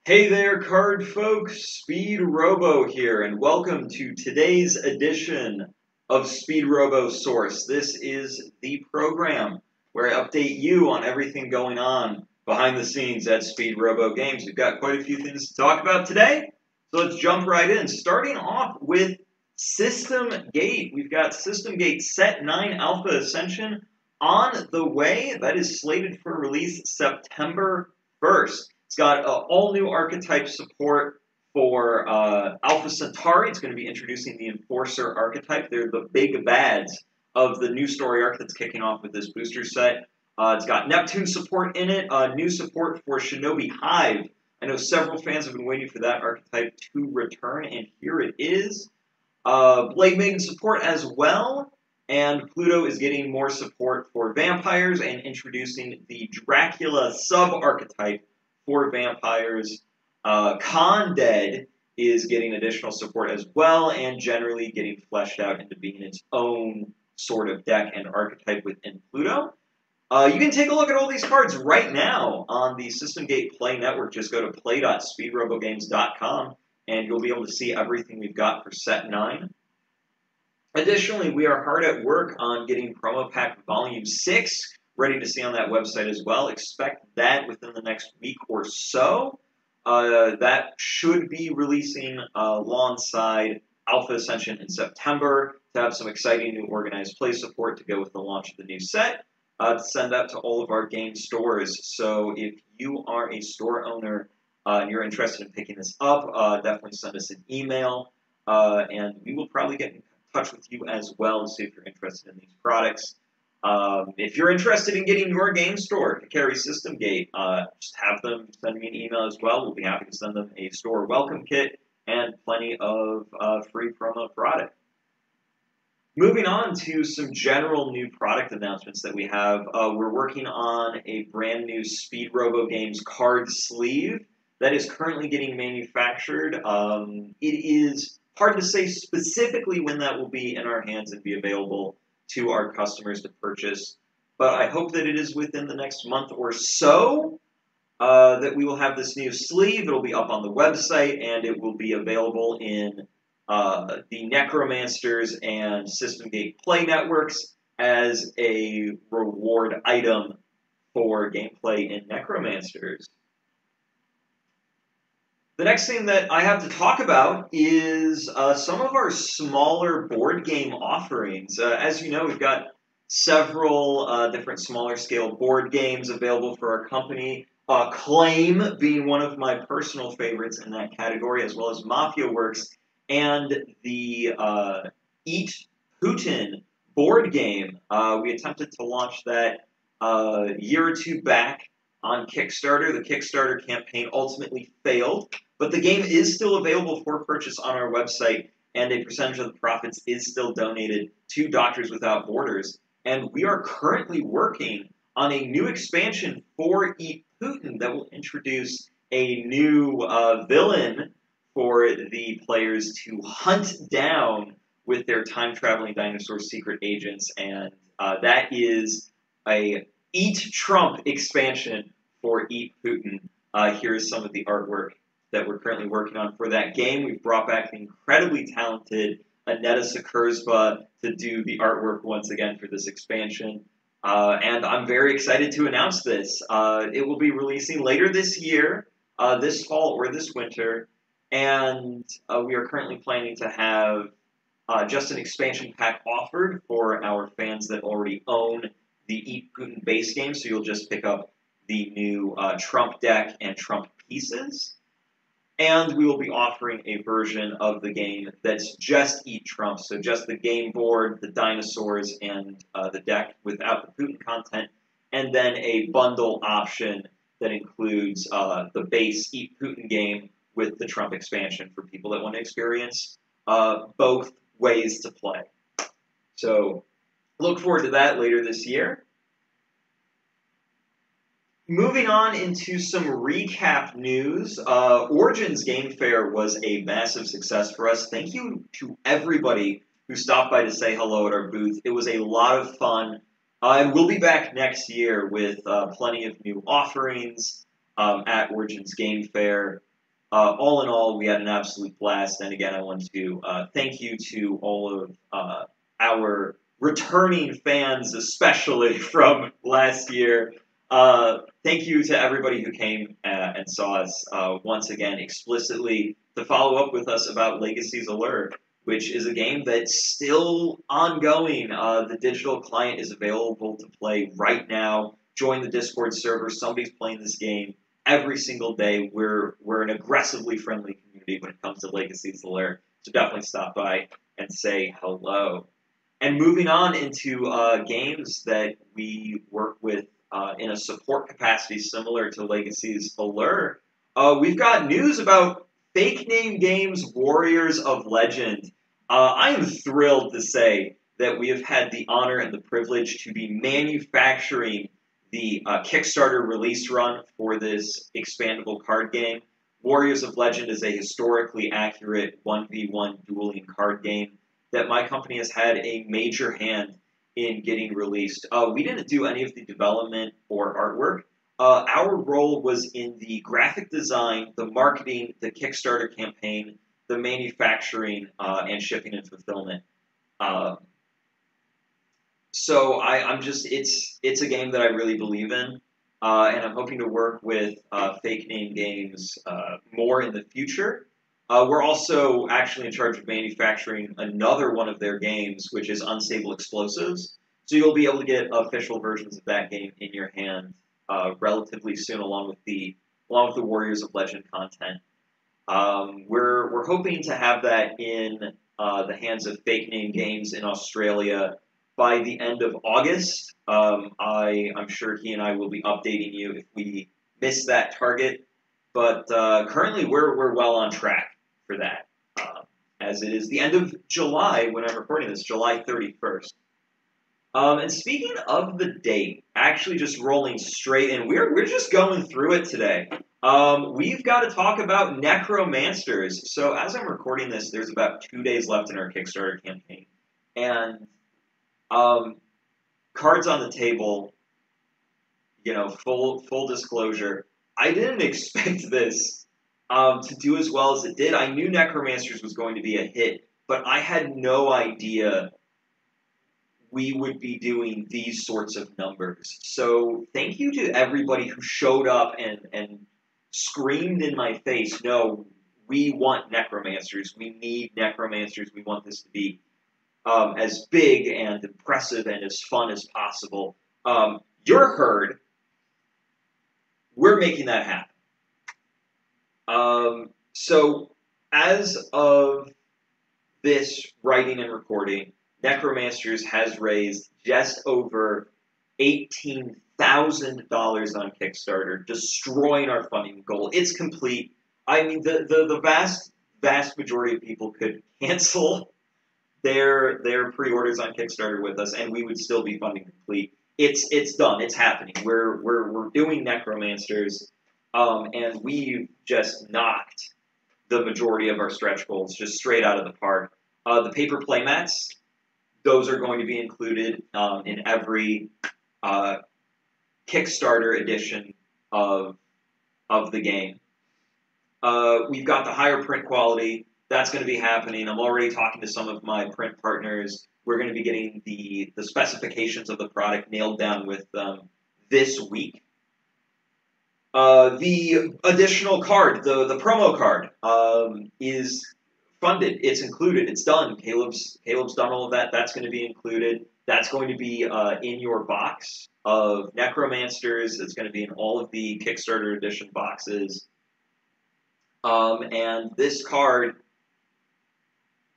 Hey there, card folks! Speedrobo here, and welcome to today's edition of Speedrobo Source. This is the program where I update you on everything going on behind the scenes at Speedrobo Games. We've got quite a few things to talk about today, so let's jump right in. Starting off with System Gate. We've got System Gate Set 9 Alpha Ascension on the way. That is slated for release September 1st. It's got all new archetype support for Alpha Centauri. It's going to be introducing the Enforcer archetype. They're the big bads of the new story arc that's kicking off with this booster set. It's got Neptune support in it, new support for Shinobi Hive. I know several fans have been waiting for that archetype to return, and here it is. Blade Maiden support as well, and Pluto is getting more support for vampires and introducing the Dracula sub-archetype for vampires. Condead is getting additional support as well, and generally getting fleshed out into being its own sort of deck and archetype within Pluto. You can take a look at all these cards right now on the System Gate Play Network. Just go to play.speedrobogames.com, and you'll be able to see everything we've got for Set 9. Additionally, we are hard at work on getting Promo Pack Volume 6 ready to see on that website as well. Expect that within the next week or so. That should be releasing alongside Alpha Ascension in September to have some exciting new organized play support to go with the launch of the new set. To send that to all of our game stores. So if you are a store owner and you're interested in picking this up, definitely send us an email, and we will probably get in touch with you as well to see if you're interested in these products. If you're interested in getting your game store to carry System Gate, just have them send me an email as well. We'll be happy to send them a store welcome kit and plenty of free promo product. Moving on to some general new product announcements that we have. We're working on a brand new Speedrobo Games card sleeve that is currently getting manufactured. It is hard to say specifically when that will be in our hands and be available to our customers to purchase, but I hope that it is within the next month or so that we will have this new sleeve. It'll be up on the website, and it will be available in the Necromansters and System Gate Play networks as a reward item for gameplay in Necromansters. The next thing that I have to talk about is some of our smaller board game offerings. As you know, we've got several different smaller scale board games available for our company. Claim being one of my personal favorites in that category, as well as Mafia Works, and the Eat Putin board game. We attempted to launch that a year or two back on Kickstarter. The Kickstarter campaign ultimately failed, but the game is still available for purchase on our website, and a percentage of the profits is still donated to Doctors Without Borders. And we are currently working on a new expansion for Eat Putin that will introduce a new villain for the players to hunt down with their time-traveling dinosaur secret agents, and that is a Eat Trump expansion for Eat Putin. Here's some of the artwork that we're currently working on for that game. We've brought back the incredibly talented Aneta Sakurzba to do the artwork once again for this expansion. And I'm very excited to announce this. It will be releasing later this year, this fall or this winter, and we are currently planning to have just an expansion pack offered for our fans that already own the Eat Putin base game, so you'll just pick up the new Trump deck and Trump pieces. And we will be offering a version of the game that's just Eat Trump, so just the game board, the dinosaurs, and the deck without the Putin content, and then a bundle option that includes the base Eat Putin game with the Trump expansion for people that want to experience both ways to play. So look forward to that later this year. Moving on into some recap news, Origins Game Fair was a massive success for us. Thank you to everybody who stopped by to say hello at our booth. It was a lot of fun, and we'll be back next year with plenty of new offerings at Origins Game Fair. all in all, we had an absolute blast. And again, I want to thank you to all of our returning fans, especially from last year. Thank you to everybody who came and saw us once again explicitly to follow up with us about Legacies Alert, which is a game that's still ongoing. The digital client is available to play right now. Join the Discord server. Somebody's playing this game every single day. We're an aggressively friendly community when it comes to Legacies Lair, so definitely stop by and say hello. And moving on into games that we work with in a support capacity similar to Legacies Allure, we've got news about Fake Name Games Warriors of Legend. I am thrilled to say that we have had the honor and the privilege to be manufacturing the Kickstarter release run for this expandable card game. Warriors of Legend is a historically accurate 1v1 dueling card game that my company has had a major hand in getting released. We didn't do any of the development or artwork. Our role was in the graphic design, the marketing, the Kickstarter campaign, the manufacturing, and shipping and fulfillment. So it's a game that I really believe in, and I'm hoping to work with Fake Name Games more in the future. We're also actually in charge of manufacturing another one of their games, which is Unstable Explosives. So you'll be able to get official versions of that game in your hand relatively soon, along with the Warriors of Legend content. We're hoping to have that in the hands of Fake Name Games in Australia by the end of August. I'm sure he and I will be updating you if we miss that target. But currently, we're well on track for that, as it is the end of July when I'm recording this, July 31st. And speaking of the date, actually just rolling straight in, we're just going through it today. We've got to talk about Necromansters. So as I'm recording this, there's about 2 days left in our Kickstarter campaign. And cards on the table, full disclosure, I didn't expect this to do as well as it did. I knew Necromancers was going to be a hit, but I had no idea we would be doing these sorts of numbers. So thank you to everybody who showed up and screamed in my face, no, we want Necromancers. We need Necromancers. We want this to be as big and impressive and as fun as possible. You're heard. We're making that happen. So as of this writing and recording, Necromansters has raised just over $18,000 on Kickstarter, destroying our funding goal. It's complete. I mean, the vast majority of people could cancel their pre-orders on Kickstarter with us, and we would still be funding complete. It's done. It's happening. We're doing Necromancers, and we've just knocked the majority of our stretch goals just straight out of the park. The paper playmats, those are going to be included in every Kickstarter edition of the game. We've got the higher print quality. That's going to be happening. I'm already talking to some of my print partners. We're going to be getting the specifications of the product nailed down with them this week. The additional card, the promo card, is funded. It's included. It's done. Caleb's done all of that. That's going to be included. That's going to be in your box of Necromansters. It's going to be in all of the Kickstarter edition boxes. And this card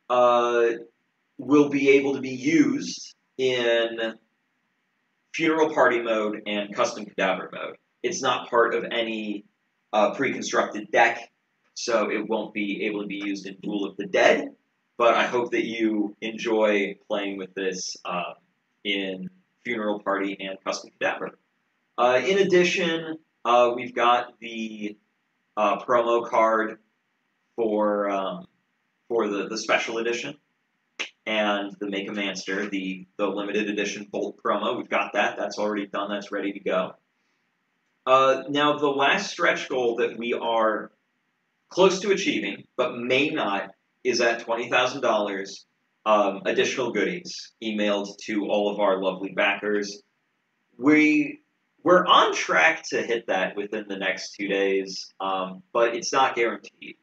will be able to be used in Funeral Party mode and Custom Cadaver mode. It's not part of any pre-constructed deck, so it won't be able to be used in Duel of the Dead, but I hope that you enjoy playing with this in Funeral Party and Custom Cadaver. In addition, we've got the promo card for the special edition and the Make a Manster, the limited edition Bolt promo. We've got that. That's already done. That's ready to go. Now, the last stretch goal that we are close to achieving, but may not, is at $20,000 additional goodies emailed to all of our lovely backers. We're on track to hit that within the next 2 days, but it's not guaranteed.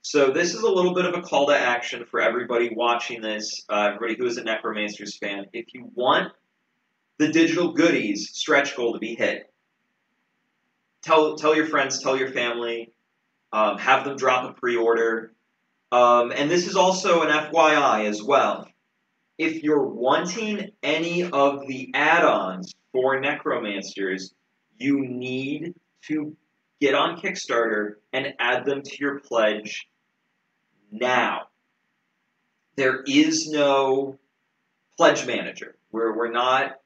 So this is a little bit of a call to action for everybody watching this, everybody who is a Necromansters fan. If you want the digital goodies stretch goal to be hit, tell your friends, tell your family, have them drop a pre-order. And this is also an FYI as well. If you're wanting any of the add-ons for Necromancers, you need to get on Kickstarter and add them to your pledge now. There is no pledge manager. We're not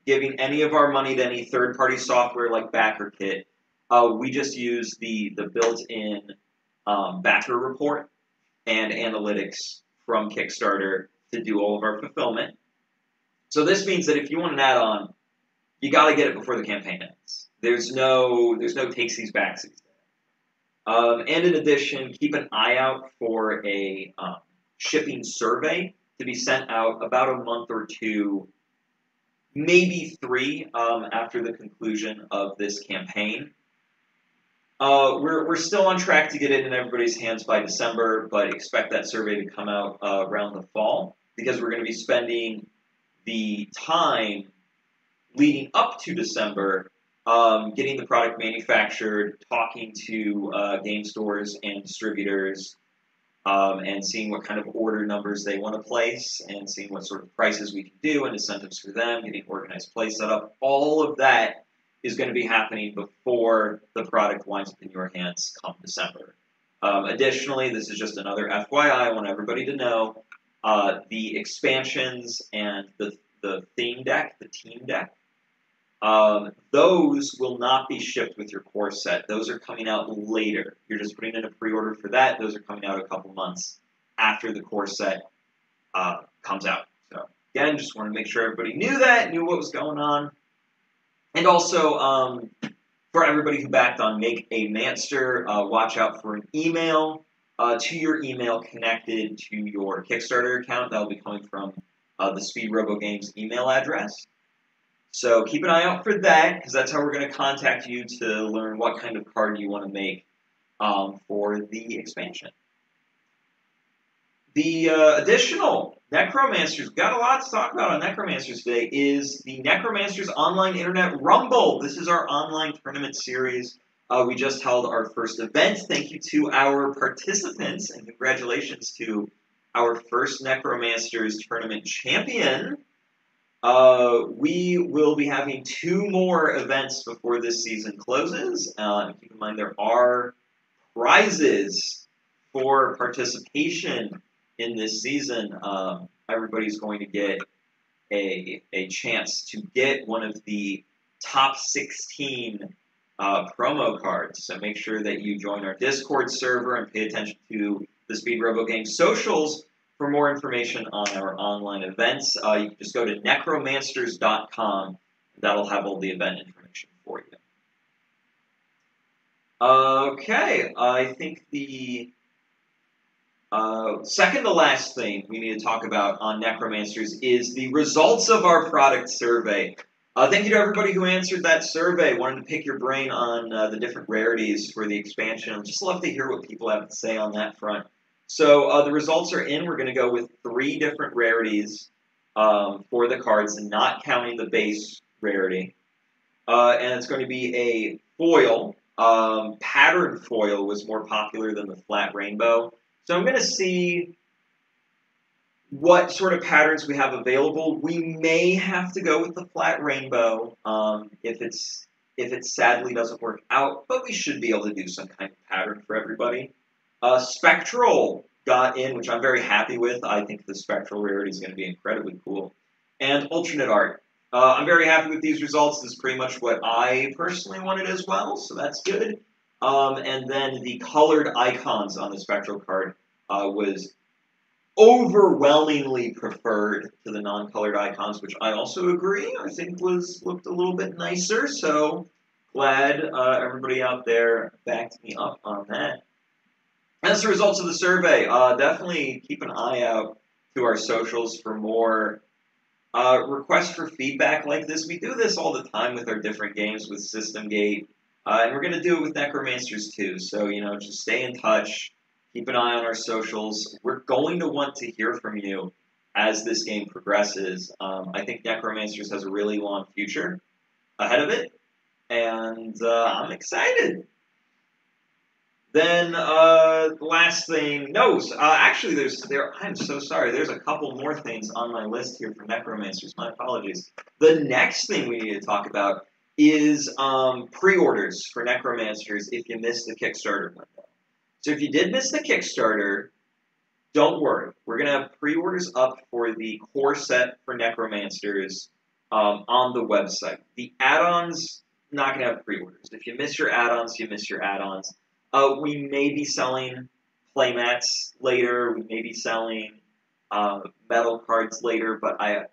giving any of our money to any third-party software like BackerKit. We just use the built-in backer report and analytics from Kickstarter to do all of our fulfillment. So this means that if you want an add-on, you got to get it before the campaign ends. There's no takesies backsies there. And in addition, keep an eye out for a shipping survey to be sent out about a month or two, maybe 3 after the conclusion of this campaign. We're still on track to get it in everybody's hands by December, but expect that survey to come out around the fall, because we're going to be spending the time leading up to December getting the product manufactured, talking to game stores and distributors, and seeing what kind of order numbers they want to place, and seeing what sort of prices we can do and incentives for them, getting organized play set up. All of that is going to be happening before the product winds up in your hands come December. Additionally, this is just another FYI, I want everybody to know, the expansions and the theme deck, the team deck, those will not be shipped with your core set. Those are coming out later. You're just putting in a pre-order for that. Those are coming out a couple months after the core set comes out. So again, just wanted to make sure everybody knew that, knew what was going on. And also, for everybody who backed on Make a Manster, watch out for an email to your email connected to your Kickstarter account. That will be coming from the Speedrobo Games email address. So keep an eye out for that, because that's how we're going to contact you to learn what kind of card you want to make for the expansion. The additional Necromancers, got a lot to talk about on Necromancers today, is the Necromancers Online Internet Rumble. This is our online tournament series. We just held our first event. Thank you to our participants, and congratulations to our first Necromancers tournament champion. We will be having 2 more events before this season closes. Keep in mind there are prizes for participation in this season. Everybody's going to get a chance to get one of the top 16 promo cards. So make sure that you join our Discord server and pay attention to the Speedrobo Games socials for more information on our online events. You can just go to necromansters.com. That'll have all the event information for you. Okay, I think the second to last thing we need to talk about on Necromancers is the results of our product survey. Thank you to everybody who answered that survey. Wanted to pick your brain on the different rarities for the expansion. I'd just love to hear what people have to say on that front. So the results are in. We're going to go with 3 different rarities for the cards, not counting the base rarity. And it's going to be a foil. Patterned foil was more popular than the flat rainbow. So I'm going to see what sort of patterns we have available. We may have to go with the flat rainbow if it sadly doesn't work out, but we should be able to do some kind of pattern for everybody. Spectral got in, which I'm very happy with. I think the Spectral rarity is going to be incredibly cool. And alternate art. I'm very happy with these results. This is pretty much what I personally wanted as well, so that's good. And then the colored icons on the Spectral card was overwhelmingly preferred to the non-colored icons, which I also agree. I think looked a little bit nicer, so glad everybody out there backed me up on that. As the results of the survey, definitely keep an eye out to our socials for more requests for feedback like this. We do this all the time with our different games with System Gate, and we're going to do it with Necromansters too. So, just stay in touch, keep an eye on our socials. We're going to want to hear from you as this game progresses. I think Necromansters has a really long future ahead of it, and I'm excited. Then, last thing, no, actually, I'm so sorry, there's a couple more things on my list here for Necromancers, my apologies. The next thing we need to talk about is, pre-orders for Necromancers if you missed the Kickstarter window. So if you did miss the Kickstarter, don't worry, we're going to have pre-orders up for the core set for Necromancers, on the website. The add-ons, not going to have pre-orders. If you miss your add-ons, you miss your add-ons. We may be selling playmats later. We may be selling metal cards later, but I have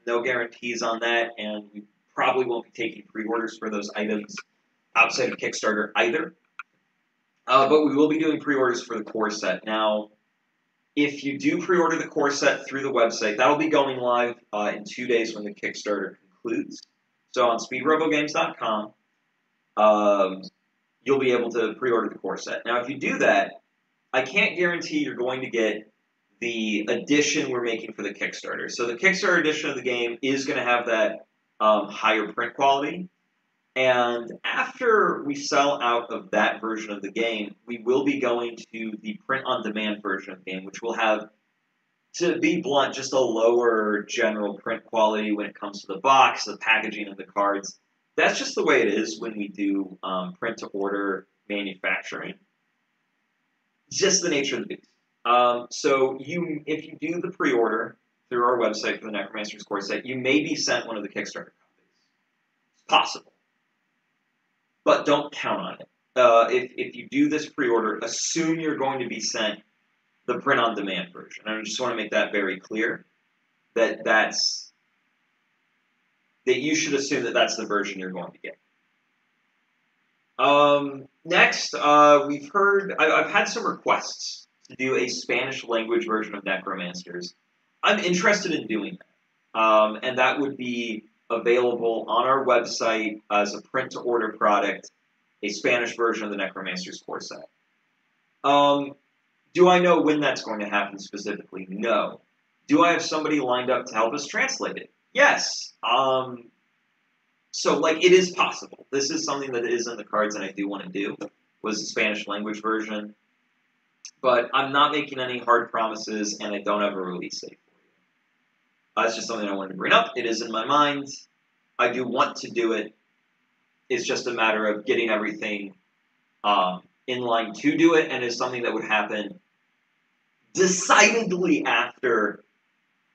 no guarantees on that, and we probably won't be taking pre-orders for those items outside of Kickstarter either. But we will be doing pre-orders for the core set. Now, if you do pre-order the core set through the website, that'll be going live in 2 days when the Kickstarter concludes. So on speedrobogames.com, you'll be able to pre-order the core set. Now, if you do that, I can't guarantee you're going to get the edition we're making for the Kickstarter. So the Kickstarter edition of the game is going to have that higher print quality. And after we sell out of that version of the game, we will be going to the print-on-demand version of the game, which will have, to be blunt, just a lower general print quality when it comes to the box, the packaging of the cards. That's just the way it is when we do print-to-order manufacturing. It's just the nature of the beast. So if you do the pre-order through our website for the Necromancer's core set, you may be sent one of the Kickstarter copies. It's possible. But don't count on it. If you do this pre-order, assume you're going to be sent the print-on-demand version. And I just want to make that very clear, that you should assume that that's the version you're going to get. Next, I've had some requests to do a Spanish language version of Necromansters. I'm interested in doing that. And that would be available on our website as a print-to-order product, a Spanish version of the Necromancer's core set. Do I know when that's going to happen specifically? No. Do I have somebody lined up to help us translate it? Yes. So, it is possible. This is something that is in the cards and I do want to do, was the Spanish language version. But I'm not making any hard promises, and I don't have a release date. That's just something I wanted to bring up. It is in my mind. I do want to do it. It's just a matter of getting everything in line to do it, and it's something that would happen decidedly after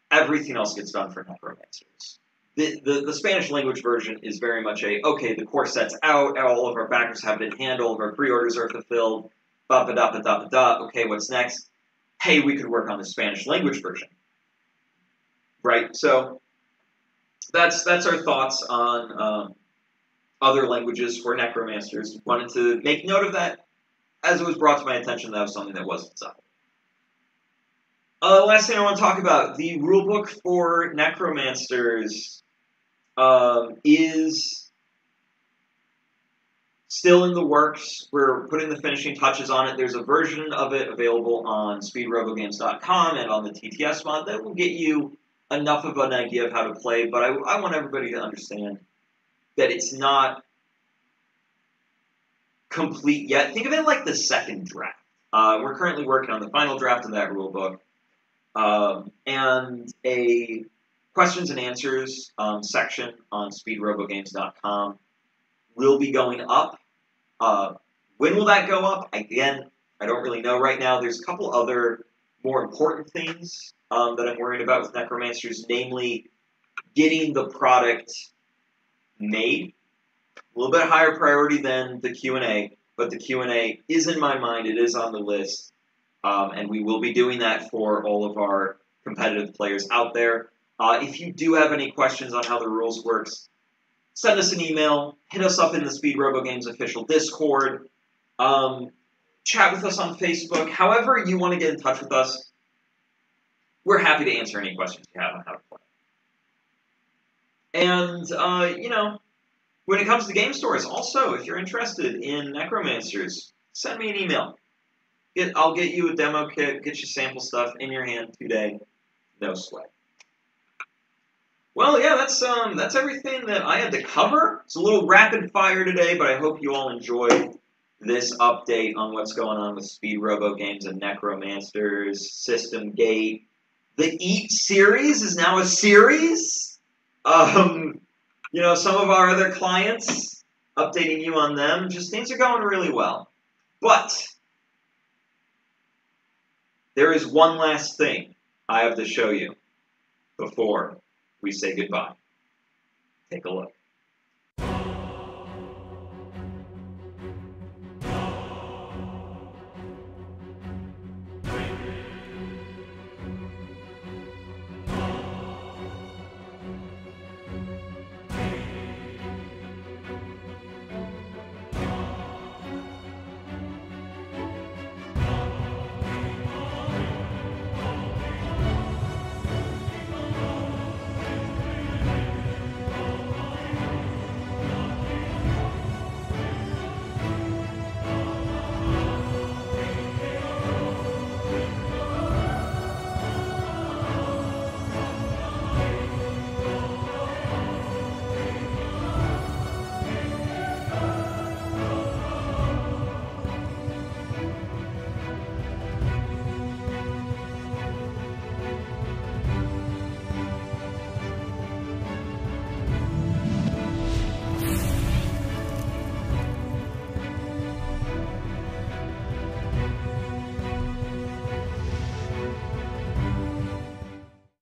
everything else gets done for Necromancers. The Spanish language version is very much okay, the core set's out, all of our backers have it in hand, all of our pre-orders are fulfilled, ba-ba-da-ba-da-ba-da, okay, what's next? Hey, we could work on the Spanish language version. Right, so that's our thoughts on other languages for Necromancers. Wanted to make note of that, as it was brought to my attention that was something that wasn't settled. Last thing I want to talk about, the rulebook for Necromancers is still in the works. We're putting the finishing touches on it. There's a version of it available on speedrobogames.com and on the TTS mod that will get you enough of an idea of how to play, but I want everybody to understand that it's not complete yet. Think of it like the second draft. We're currently working on the final draft of that rulebook, and a questions and answers section on speedrobogames.com will be going up. When will that go up? Again, I don't really know right now. There's a couple other more important things that I'm worried about with Necromancers, namely getting the product made. A little bit higher priority than the Q&A, but the Q&A is in my mind. It is on the list, and we will be doing that for all of our competitive players out there. If you do have any questions on how the rules works, send us an email, hit us up in the Speedrobo Games official Discord. chat with us on Facebook. However you want to get in touch with us, we're happy to answer any questions you have on how to play. And, when it comes to game stores, also, if you're interested in Necromansters, send me an email. I'll get you a demo kit, get you sample stuff in your hand today. No sweat. Well, yeah, that's everything that I had to cover. It's a little rapid fire today, but I hope you all enjoyed this update on what's going on with Speedrobo games and Necromansters, System Gate. The Eat series is now a series. Some of our other clients, updating you on them, just things are going really well. But there is one last thing I have to show you before we say goodbye. Take a look.